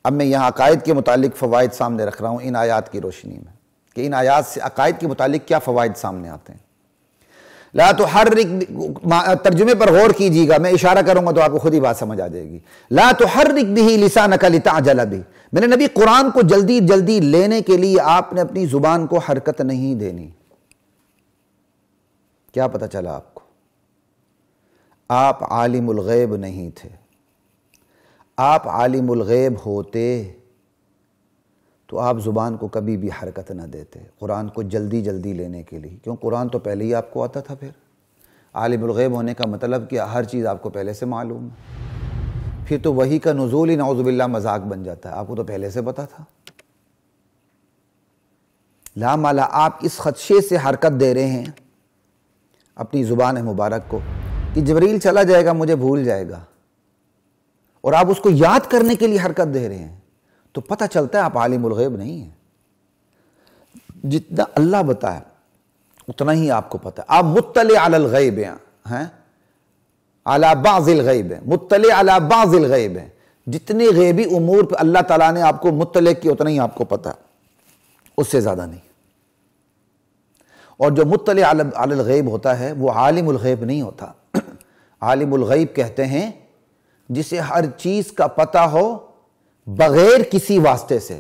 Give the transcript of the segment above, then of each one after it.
اب میں یہاں عقائد کے متعلق فوائد سامنے رکھ رہا ہوں ان آیات کی روشنی میں، کہ ان آیات سے عقائد کے متعلق کیا فوائد سامنے آتے ہیں۔ لا تحرک، ترجمے پر غور کیجیے گا، میں اشارہ کروں گا تو آپ کو خود ہی بات سمجھ آ جائے گی۔ لا تحرک بہ لسانک لتعجل بہ، میرے نبی قرآن کو جلدی جلدی لینے کے لیے آپ نے اپنی زبان کو حرکت نہیں دینی۔ کیا پتہ چلا آپ کو؟ آپ عالم الغیب نہیں تھے۔ آپ عالم الغیب ہوتے تو آپ زبان کو کبھی بھی حرکت نہ دیتے قرآن کو جلدی جلدی لینے کے لیے، کیوں قرآن تو پہلے ہی آپ کو آتا تھا۔ پھر عالم الغیب ہونے کا مطلب کہ ہر چیز آپ کو پہلے سے معلوم ہے، پھر تو وحی کا نزول ہی نعوذ باللہ مذاق بن جاتا ہے، آپ کو تو پہلے سے پتا تھا۔ لا مالا آپ اس خدشے سے حرکت دے رہے ہیں اپنی زبان مبارک کو کہ جبریل چلا جائے گا، مجھے بھول جائے گا، اور آپ اس کو یاد کرنے کے لیے حرکت دے رہے ہیں، تو پتہ چلتا ہے آپ عالم الغیب نہیں ہیں۔ جتنا اللہ بتایا اتنا ہی آپ کو پتہ ہے۔ آپ مطلع علی الغیب ہیں، علی بعض الغیب ہیں، مطلع علی بعض الغیب ہیں، جتنے غیبی امور پہ اللہ تعالیٰ نے آپ کو مطلع کیا اتنا ہی آپ کو پتہ ہے، اس سے زیادہ نہیں۔ اور جو مطلع علی الغیب ہوتا ہے وہ عالم الغیب نہیں ہوتا۔ عالم الغیب کہتے ہیں جسے ہر چیز کا پتہ ہو بغیر کسی واسطے سے۔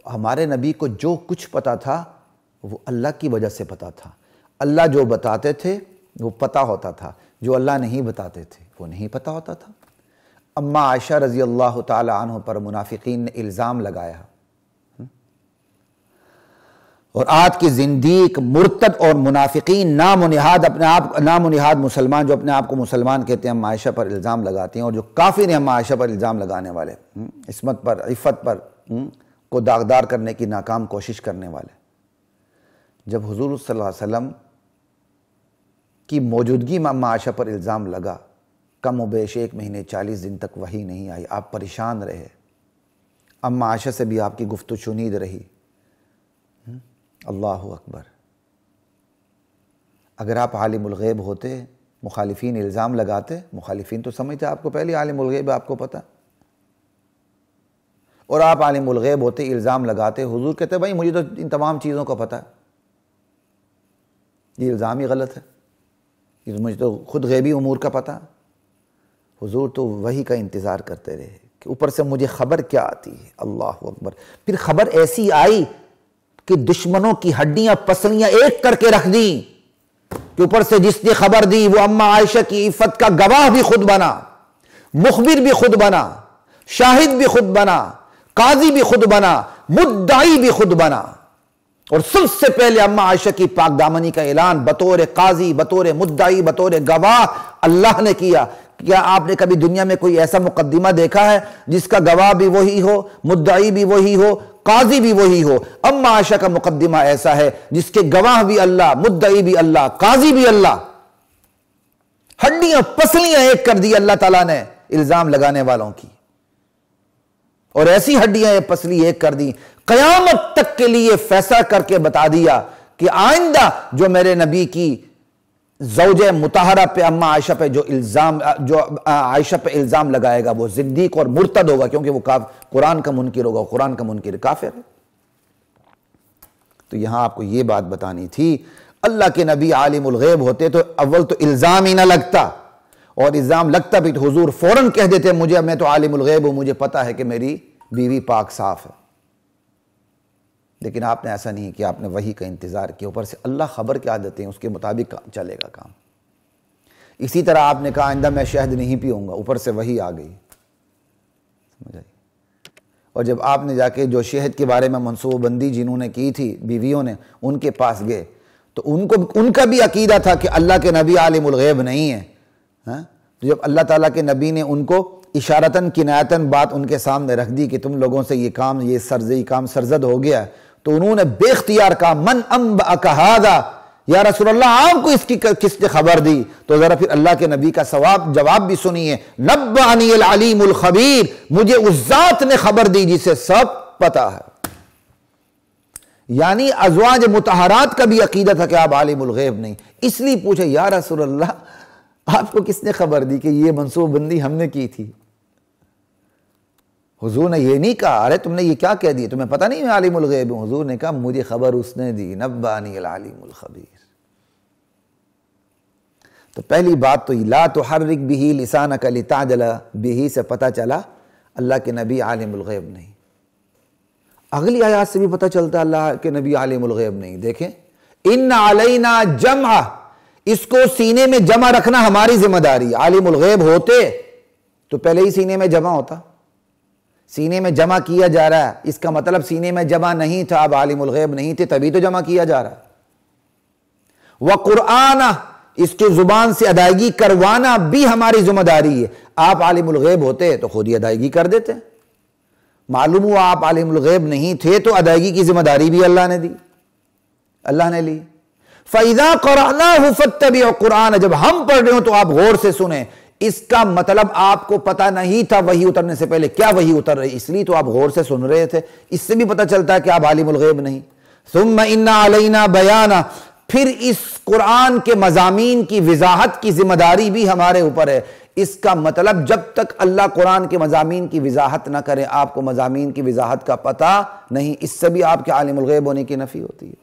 ہمارے نبی کو جو کچھ پتہ تھا وہ اللہ کی وجہ سے پتہ تھا۔ اللہ جو بتاتے تھے وہ پتہ ہوتا تھا، جو اللہ نہیں بتاتے تھے وہ نہیں پتہ ہوتا تھا۔ اما عائشہ رضی اللہ تعالی عنہ پر منافقین نے الزام لگایا، اور آج کے زندیق مرتد اور منافقین نام و نہاد مسلمان جو اپنے آپ کو مسلمان کہتے ہیں اما عائشہ پر الزام لگاتے ہیں، اور جو کافر ہیں اما عائشہ پر الزام لگانے والے، عصمت پر عفت پر کو داغدار کرنے کی ناکام کوشش کرنے والے، جب حضور صلی اللہ علیہ وسلم کی موجودگی میں اما عائشہ پر الزام لگا، کم و بیش 1 مہینے 40 دن تک وحی نہیں آئی، آپ پریشان رہے، اما عائشہ سے بھی آپ کی گفت و شنید رہی۔ اللہ اکبر! اگر آپ عالم الغیب ہوتے، مخالفین الزام لگاتے، مخالفین تو سمجھتے آپ کو پہلے عالم الغیب آپ کو پتہ، اور آپ عالم الغیب ہوتے الزام لگاتے، حضور کہتے بھائی مجھے تو ان تمام چیزوں کا پتہ ہے، یہ الزام ہی غلط ہے، یہ مجھے تو خود غیبی امور کا پتہ۔ حضور تو وحی کا انتظار کرتے رہے کہ اوپر سے مجھے خبر کیا آتی ہے۔ اللہ اکبر! پھر خبر ایسی آئی کہ دشمنوں کی ہڈیاں پسلیاں ایک کر کے رکھ دیں، کہ اوپر سے جس نے خبر دی وہ اما عائشہ کی عفت کا گواہ بھی خود بنا، مخبر بھی خود بنا، شاہد بھی خود بنا، قاضی بھی خود بنا، مدعی بھی خود بنا، اور سب سے پہلے اما عائشہ کی پاک دامنی کا اعلان بطور قاضی، بطور مدعی، بطور گواہ اللہ نے کیا۔ کیا آپ نے کبھی دنیا میں کوئی ایسا مقدمہ دیکھا ہے جس کا گواہ بھی وہی ہو، مدعی بھی وہی ہو، قاضی بھی وہی ہو؟ اما عائشہ کا مقدمہ ایسا ہے جس کے گواہ بھی اللہ، مدعی بھی اللہ، قاضی بھی اللہ، ہڈیاں پسلیاں ایک کر دی اللہ تعالیٰ نے الزام لگانے والوں کی، اور ایسی ہڈیاں پسلی ایک کر دی، قیامت تک کے لیے فیصلہ کر کے بتا دیا کہ آئندہ جو میرے نبی کی زوجہ مطہرہ پہ اما عائشہ پہ جو عائشہ پہ الزام لگائے گا وہ زندیق اور مرتد ہوگا، کیونکہ وہ قرآن کا منکر ہوگا، قرآن کا منکر کافر ہے۔ تو یہاں آپ کو یہ بات بتانی تھی، اللہ کے نبی عالم الغیب ہوتے تو اول تو الزام ہی نہ لگتا، اور الزام لگتا بھی تو حضور فوراً کہہ دیتے میں تو عالم الغیب ہوں، مجھے پتا ہے کہ میری بیوی پاک صاف ہے۔ لیکن آپ نے ایسا نہیں کیا، آپ نے وحی کا انتظار کیا، اوپر سے اللہ خبر کیا دیتے ہیں اس کے مطابق چلے گا کام۔ اسی طرح آپ نے کہا آئندہ میں شہد نہیں پیوں گا، اوپر سے وحی آ گئی، سمجھ آئی؟ اور جب آپ نے جا کے جو شہد کے بارے میں منصوبہ بندی جنہوں نے کی تھی بیویوں نے، ان کے پاس گئے تو ان کا بھی عقیدہ تھا کہ اللہ کے نبی عالم الغیب نہیں ہے۔ تو جب اللہ تعالیٰ کے نبی نے ان کو اشارتاً کنایتاً بات ان کے سامنے رکھ دی کہ تم لوگوں سے یہ کام سرزد ہو گیا، تو انہوں نے بے اختیار کہا من انبأک ھذا، یا رسول اللہ آپ کو اس کی کس نے خبر دی؟ تو ذرا پھر اللہ کے نبی کا جواب بھی سنیے، نبأنی العلیم الخبیر، مجھے اس ذات نے خبر دی جسے سب پتا ہے۔ یعنی ازواج مطہرات کا بھی عقیدہ تھا کہ آپ عالم الغیب نہیں، اس لیے پوچھے یا رسول اللہ آپ کو کس نے خبر دی کہ یہ منصوبہ بندی ہم نے کی تھی؟ حضور نے یہ نہیں کہا ارے تم نے یہ کیا کہہ دیا، تمہیں پتہ نہیں میں عالم الغیب ہوں؟ حضور نے کہا مجھے خبر اس نے دی، نبانی العلیم الخبیر۔ تو پہلی بات تو لا تحرک بہ لسانک لتعجل بہ سے پتہ چلا اللہ کے نبی عالم الغیب نہیں۔ اگلی آیات سے بھی پتہ چلتا اللہ کے نبی عالم الغیب نہیں۔ دیکھیں ان علینا جمع، اس کو سینے میں جمع رکھنا ہماری ذمہ داری۔ عالم الغیب ہوتے تو پہلے ہی سینے میں جمع ہوتا، سینے میں جمع کیا جا رہا ہے، اس کا مطلب سینے میں جمع نہیں تھا، اب عالم الغیب نہیں تھے تبھی تو جمع کیا جا رہا ہے۔ وَقُرْآنَ، اس کے زبان سے ادائیگی کروانا بھی ہماری ذمہ داری ہے۔ آپ عالم الغیب ہوتے تو خود ہی ادائیگی کر دیتے، معلوم ہوا آپ عالم الغیب نہیں تھے تو ادائیگی کی ذمہ داری بھی اللہ نے دی، اللہ نے لی۔ فَإِذَا قَرَأْنَاهُ فَاتَّبِعْ قُرْآنَ، جب ہم پڑھ رہے ہوں تو آپ غور سے سنیں۔ اس کا مطلب آپ کو پتہ نہیں تھا وحی اترنے سے پہلے کیا وحی اتر رہی، اس لیے تو آپ غور سے سن رہے تھے، اس سے بھی پتہ چلتا ہے کہ آپ عالم الغیب نہیں۔ ثُمَّ إِنَّ عَلَيْنَا بَيَانَ، پھر اس قرآن کے مضامین کی وضاحت کی ذمہ داری بھی ہمارے اوپر ہے۔ اس کا مطلب جب تک اللہ قرآن کے مضامین کی وضاحت نہ کرے آپ کو مضامین کی وضاحت کا پتہ نہیں، اس سے بھی آپ کے عالم الغیب ہونے کی نفی ہوتی ہے۔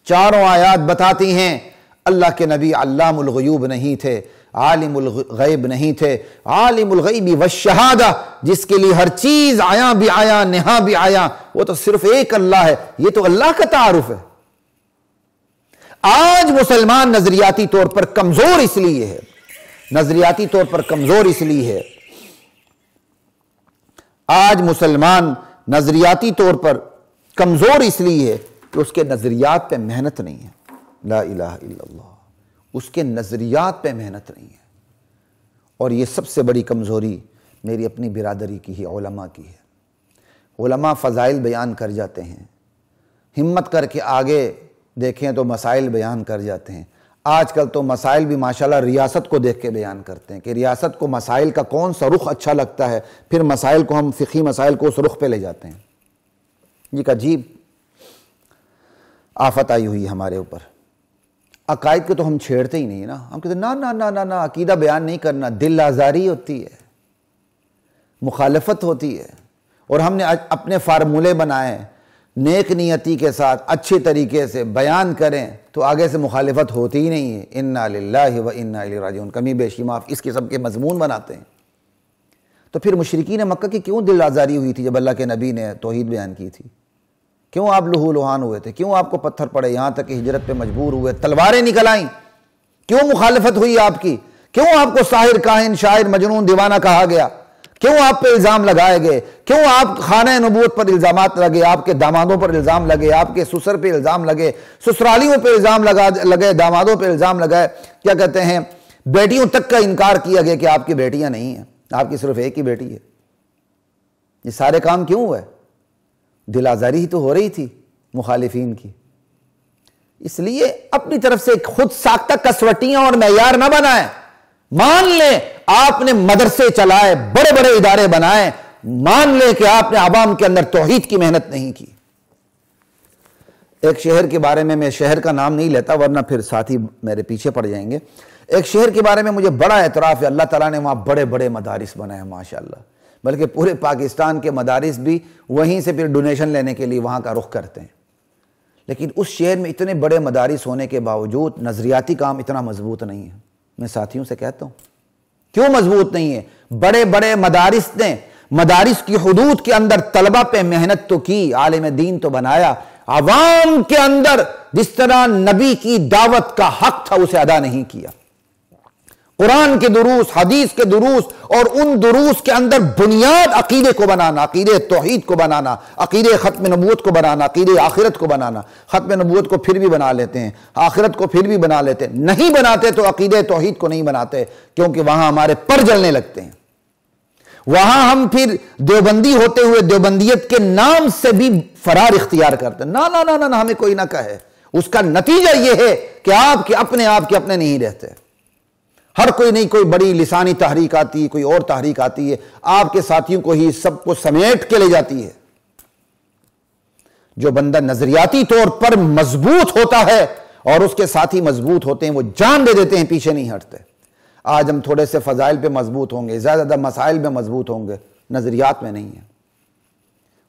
چاروں آیات بتاتی ہیں اللہ کے نبی علام الغیوب نہیں تھے، عالم الغیب نہیں تھے۔ عالم الغیب والشہادہ، جس کے لیے ہر چیز آیا بھی آیا نہا بھی آیا، وہ تو صرف ایک اللہ ہے، یہ تو اللہ کا تعارف ہے۔ آج مسلمان نظریاتی طور پر کمزور اس لیے ہے، نظریاتی طور پر کمزور اس لیے ہے، آج مسلمان نظریاتی طور پر کمزور اس لیے ہے کہ اس کے نظریات پہ محنت نہیں ہے۔ لا الہ الا اللہ، اس کے نظریات پہ محنت نہیں ہے، اور یہ سب سے بڑی کمزوری میری اپنی برادری کی ہی، علماء کی ہے۔ علماء فضائل بیان کر جاتے ہیں، ہمت کر کے آگے دیکھیں تو مسائل بیان کر جاتے ہیں۔ آج کل تو مسائل بھی ماشاءاللہ ریاست کو دیکھ کے بیان کرتے ہیں کہ ریاست کو مسائل کا کون سا رخ اچھا لگتا ہے، پھر مسائل کو ہم فقہی مسائل کو اس رخ پہ لے جاتے ہیں۔ یہ ایک عجیب آفت آئی ہوئی ہمارے اوپر۔ عقائد کو تو ہم چھیڑتے ہی نہیں نا، ہم کہتے ہیں نا نا نا نا نا عقیدہ بیان نہیں کرنا، دل آزاری ہوتی ہے، مخالفت ہوتی ہے، اور ہم نے اپنے فارمولے بنائے نیک نیتی کے ساتھ اچھے طریقے سے بیان کریں تو آگے سے مخالفت ہوتی ہی نہیں ہے۔ انا للہ و انا الیہ راجعون، کمی بیشی معاف، اس قسم کے مضمون بناتے ہیں۔ تو پھر مشرکین مکہ کی کیوں دل آزاری ہوئی تھی جب اللہ کے نبی نے توحید بیان کی تھی؟ کیوں آپ لہو لہان ہوئے تھے؟ کیوں آپ کو پتھر پڑے، یہاں تک کہ ہجرت پہ مجبور ہوئے، تلواریں نکل آئیں؟ کیوں مخالفت ہوئی آپ کی؟ کیوں آپ کو ساحر، کاہن، شاعر، مجنون، دیوانہ کہا گیا؟ کیوں آپ پہ الزام لگائے گئے؟ کیوں آپ خانہ نبوت پر الزامات لگے، آپ کے دامادوں پر الزام لگے، آپ کے سسر پہ الزام لگے، سسرالیوں پہ الزام لگے، دامادوں پہ الزام لگائے، کیا کہتے ہیں، بیٹیوں تک کا انکار کیا گیا کہ آپ کی بیٹیاں نہیں ہیں، آپ کی صرف ایک ہی بیٹی ہے۔ یہ سارے کام کیوں ہوئے؟ دل آزاری ہی تو ہو رہی تھی مخالفین کی۔ اس لیے اپنی طرف سے خود ساختہ کسوٹیاں اور معیار نہ بنائیں۔ مان لیں آپ نے مدرسے چلائے، بڑے بڑے ادارے بنائے، مان لیں کہ آپ نے عوام کے اندر توحید کی محنت نہیں کی۔ ایک شہر کے بارے میں شہر کا نام نہیں لیتا ورنہ پھر ساتھی میرے پیچھے پڑ جائیں گے۔ ایک شہر کے بارے میں مجھے بڑا اعتراف ہے، اللہ تعالیٰ نے وہاں بڑے بڑے مدارس بنائے ہیں ماشاءاللہ، بلکہ پورے پاکستان کے مدارس بھی وہیں سے پھر ڈونیشن لینے کے لیے وہاں کا رخ کرتے ہیں۔ لیکن اس شہر میں اتنے بڑے مدارس ہونے کے باوجود نظریاتی کام اتنا مضبوط نہیں ہے۔ میں ساتھیوں سے کہتا ہوں کیوں مضبوط نہیں ہے؟ بڑے بڑے مدارس نے مدارس کی حدود کے اندر طلبہ پہ محنت تو کی، عالم دین تو بنایا، عوام کے اندر جس طرح نبی کی دعوت کا حق تھا اسے ادا نہیں کیا۔ قرآن کے دروس، حدیث کے دروس، اور ان دروس کے اندر بنیاد عقیدے کو بنانا، عقیدے توحید کو بنانا، عقیدے ختم نبوت کو بنانا، عقیدے آخرت کو بنانا۔ ختم نبوت کو پھر بھی بنا لیتے ہیں، آخرت کو پھر بھی بنا لیتے ہیں، نہیں بناتے تو عقیدے توحید کو نہیں بناتے، کیونکہ وہاں ہمارے پر جلنے لگتے ہیں۔ وہاں ہم پھر دیوبندی ہوتے ہوئے دیوبندیت کے نام سے بھی فرار اختیار کرتے ہیں۔ نہ ہمیں کوئی نہ کہے، اس کا نتیجہ یہ ہے کہ آپ کے اپنے نہیں رہتے۔ ہر کوئی نہیں، کوئی بڑی لسانی تحریک آتی ہے، کوئی اور تحریک آتی ہے، آپ کے ساتھیوں کو ہی سب کو سمیٹ کے لے جاتی ہے۔ جو بندہ نظریاتی طور پر مضبوط ہوتا ہے اور اس کے ساتھی مضبوط ہوتے ہیں، وہ جان دے دیتے ہیں، پیچھے نہیں ہٹتے۔ آج ہم تھوڑے سے فضائل پہ مضبوط ہوں گے، زیادہ مسائل میں مضبوط ہوں گے، نظریات میں نہیں ہے،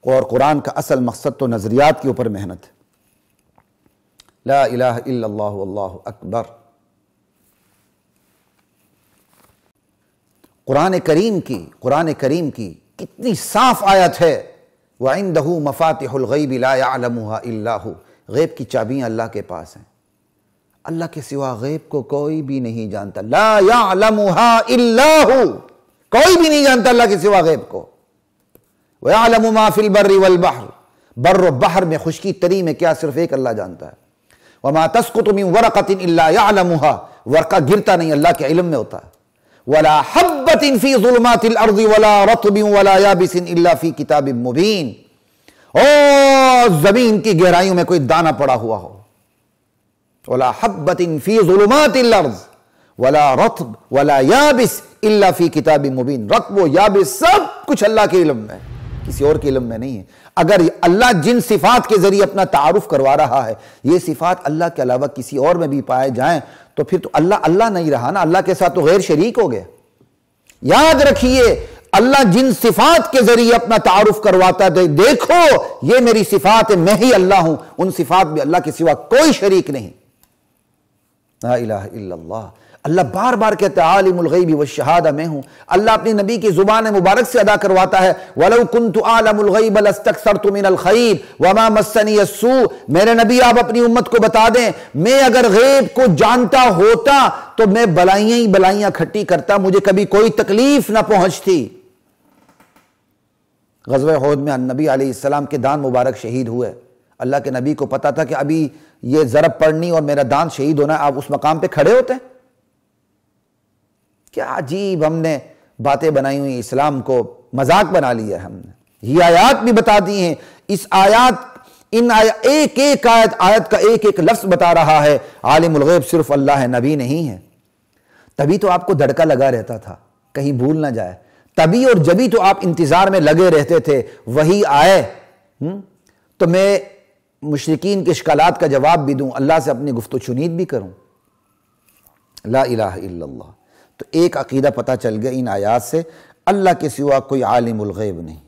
اور قرآن کا اصل مقصد تو نظریات کے اوپر محنت ہے۔ لا الہ الا اللہ واللہ اکبر۔ قرآن کریم کی کتنی صاف آیت ہے، وَعِندَهُ مَفَاتِحُ الْغَيْبِ لَا يَعْلَمُهَا إِلَّا هُ۔ غیب کی چابیاں اللہ کے پاس ہیں، اللہ کے سوا غیب کو کوئی بھی نہیں جانتا۔ لا يَعْلَمُهَا إِلَّا هُ، کوئی بھی نہیں جانتا اللہ کے سوا غیب کو۔ وَيَعْلَمُ مَا فِي الْبَرِّ وَالْبَحْرِ، بر و بحر میں خشکی تری میں کیا صرف ایک اللہ جانتا ہے۔ وَمَا تَسْقُطُ مِن وَرَقَةٍ إِلَّا يَعْلَمُهَا، ورقہ گرتا نہیں اللہ کے علم میں ہوتا ہے۔ وَلَا حَبَّةٍ فِي ظُلُمَاتِ الْأَرْضِ وَلَا رَطْبٍ وَلَا يَابِسٍ إِلَّا فِي كِتَابٍ مُبِينٍ، اور زمین کی گہرائیوں میں کوئی دانہ پڑا ہوا ہو۔ وَلَا حَبَّةٍ فِي ظُلُمَاتِ الْأَرْضِ وَلَا رَطْبٍ وَلَا يَابِسٍ إِلَّا فِي كِتَابٍ مُبِينٍ، رطب و یابس سب کچھ اللہ کے علم میں ہے، کسی اور کے علم میں نہیں ہے۔ اگر اللہ جن صفات کے ذریعے اپنا تعارف کروا رہا ہے، یہ صفات اللہ کے علاوہ کسی اور میں بھی پائے جائیں تو پھر تو اللہ نہیں رہا نا، اللہ کے ساتھ تو غیر شریک ہو گیا۔ یاد رکھیے، اللہ جن صفات کے ذریعے اپنا تعارف کرواتا ہے، دیکھو یہ میری صفات ہے، میں ہی اللہ ہوں، ان صفات میں اللہ کے سوا کوئی شریک نہیں۔ لا الہ الا اللہ۔ اللہ بار بار کہتا ہے عالم الغیب والشہادہ میں ہوں۔ اللہ اپنی نبی کی زبان مبارک سے ادا کرواتا ہے وَلَوْ كُنْتُ أَعْلَمُ الْغَيْبَ لَاسْتَكْثَرْتُ مِنَ الْخَيْرِ وَمَا مَسَّنِيَ السُّوءُ، میرے نبی آپ اپنی امت کو بتا دیں، میں اگر غیب کو جانتا ہوتا تو میں بلائیاں ہی بلائیاں کھٹی کرتا، مجھے کبھی کوئی تکلیف نہ پہنچتی۔ غزوہ احد میں نبی علیہ السلام کے دان مبارک شہید ہوئے، اللہ کے نبی کو پتا تھا کہ ابھی یہ ضرب پڑنی اور میرا دان شہید ہونا ہے، آپ اس مقام پہ کھڑے ہوتے ہیں؟ کیا عجیب ہم نے باتیں بنائی ہوئی، اسلام کو مذاق بنا لیا ہے ہم نے۔ یہ آیات بھی بتا دی ہیں، اس ایک ایک آیت کا ایک ایک لفظ بتا رہا ہے عالم الغیب صرف اللہ ہے، نبی نہیں ہے۔ تبھی تو آپ کو دھڑکا لگا رہتا تھا کہیں بھول نہ جائے، تبھی اور جبھی تو آپ انتظار میں لگے رہتے تھے وہی آئے تو میں مشرکین کے اشکالات کا جواب بھی دوں، اللہ سے اپنی گفت و شنید بھی کروں۔ لا الہ الا اللہ۔ تو ایک عقیدہ پتہ چل گیا ان آیات سے، اللہ کے سوا کوئی عالم الغیب نہیں۔